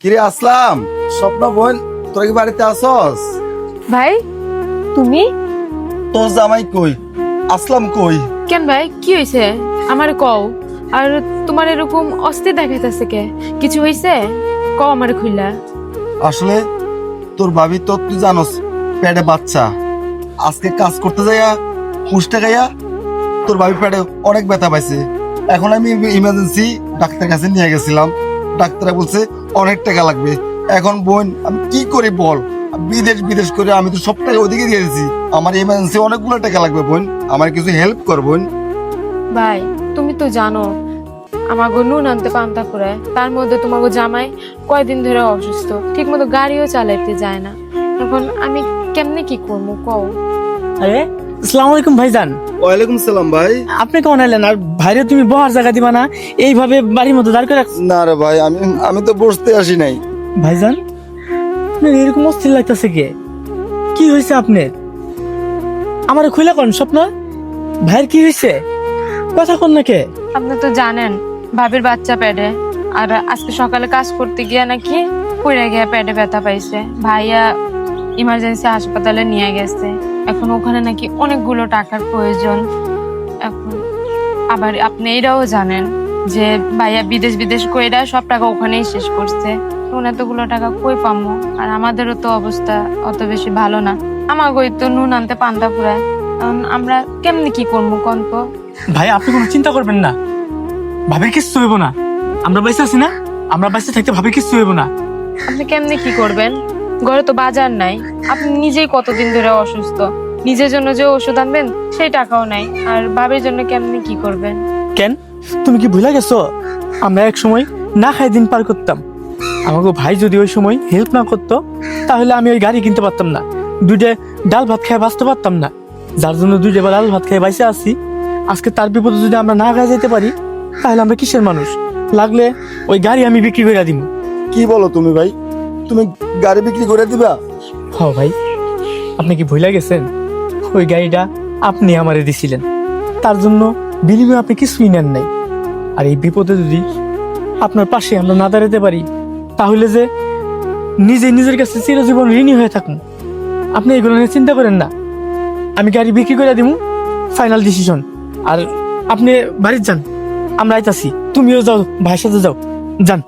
কিরে আসলাম, স্বপ্ন বোন, তোরা কি বাড়িতে আসস? ভাই তুমি তোর জামাই কই? আসলাম কই? কেন ভাই কি হয়েছে আমার কও। আর তোমার এরকম অস্থির দেখাইতেছে কে? কিছু হয়েছে? কও আমার খুইলা। আসলে তোর ভাবি তো তুই জানস পেটে বাচ্চা। আজকে কাজ করতে যাইয়া পুষ্টা গাইয়া তোর ভাবি পেটে অনেক ব্যথা পাইছে। এখন আমি ইমার্জেন্সি ডাক্তার কাছে নিয়ে গেছিলাম। ডাক্তার বলছে অনেক টাকা লাগবে। এখন বোন আমি কি করি বল? বিদেশ বিদেশ করে আমি তো সব টাকা ওদিকে দিয়ে দিয়েছি। আমার ইমার্জেন্সি অনেকগুলো টাকা লাগবে বোন, আমার কিছু হেল্প কর বোন। ভাই তুমি তো জানো আমাগো নুন আনতে পান্তা করে, তার মধ্যে তোমাগো জামাই কয়দিন ধরে অসুস্থ, ঠিক মতো গাড়িও চালাইতে যায় না। এখন আমি কেমনে কি করবো কও। আরে আসসালামু আলাইকুম ভাইজান। ওয়ালাইকুম সালাম ভাই। আপনি কেমন এলেন? আর ভাইরে তুমি বহার জায়গা দিবা না, এইভাবে বাড়ির মধ্যে দাঁড় করে রাখছো। না রে ভাই, আমি তো বসতে আসি নাই। ভাইজান আপনার এরকম অস্থির লাগতেছে কে? কি হয়েছে আপনার? আমার খুলে কোন স্বপ্ন? ভাইয়ের কি হয়েছে? কথা কোন না কে? আপনি তো জানেন ভাবির বাচ্চা পেটে, আর আজকে সকালে কাজ করতে গিয়ে নাকি পড়ে গিয়ে পেটে ব্যথা পাইছে। ভাইয়া ইমার্জেন্সি হাসপাতালে নিয়ে গেছে। এখন ওখানে নাকি অনেকগুলো টাকার প্রয়োজন। এখন আবার আপনি এটাও জানেন যে ভাইয়া বিদেশ বিদেশ কইরা সব টাকা ওখানেই শেষ করছে। এখন এতগুলো টাকা কই পামো? আর আমাদেরও তো অবস্থা অত বেশি ভালো না। আমাগোই তো নুন আনতে পান্তা ফুরায়। এখন আমরা কেমনি কি করবো কন্ত? ভাই আপনি কোনো চিন্তা করবেন না, ভাবির কিচ্ছু হইব না। আমরা বাইসে আছি না, আমরা বাইসে থাকতে ভাবির কিচ্ছু হইব না। আপনি কেমনে কি করবেন? ঘরে তো বাজার নাই। আপনি নিজেই কতদিন ধরে অসুস্থ, নিজের জন্য যে ওষুধ আনবেন সেই টাকাও নাই, আর বাবার জন্য কেমনে কি করবেন? কেন তুমি কি ভুলে গেছো? আমরা এক সময় না খাই দিন পার করতাম। আমাকে ভাই যদি ওই সময় হেল্প না করতো তাহলে আমি ওই গাড়ি কিনতে পারতাম না, দুইটা ডাল ভাত খেয়ে বাঁচতে পারতাম না। যার জন্য দুইটা ডাল ভাত খেয়ে বাইসে আছি। আজকে তার বিপদে যদি আমরা না খাই যেতে পারি তাহলে আমরা কিসের মানুষ? লাগলে ওই গাড়ি আমি বিক্রি করে দিব। কি বলো তুমি ভাই? তুমি গাড়ি বিক্রি করে দিবা? হ ভাই, আপনি কি ভুলে গেছেন? ওই গাড়িটা আপনি আমারে দিছিলেন, তার জন্য বিনিময়ে আপনি কিছুই নেন নাই। আর এই বিপদে যদি আপনার পাশে আমরা না দাঁড়াতে পারি তাহলে যে নিজের কাছে চিরজীবন ঋণী হয়ে থাকুন। আপনি এগুলো নিয়ে চিন্তা করেন না, আমি গাড়ি বিক্রি করে দিব, ফাইনাল ডিসিশন। আর আপনি বাড়ির যান, আমরা আইতাছি। তুমিও যাও, ভাইয়ের সাথে যাও, যান।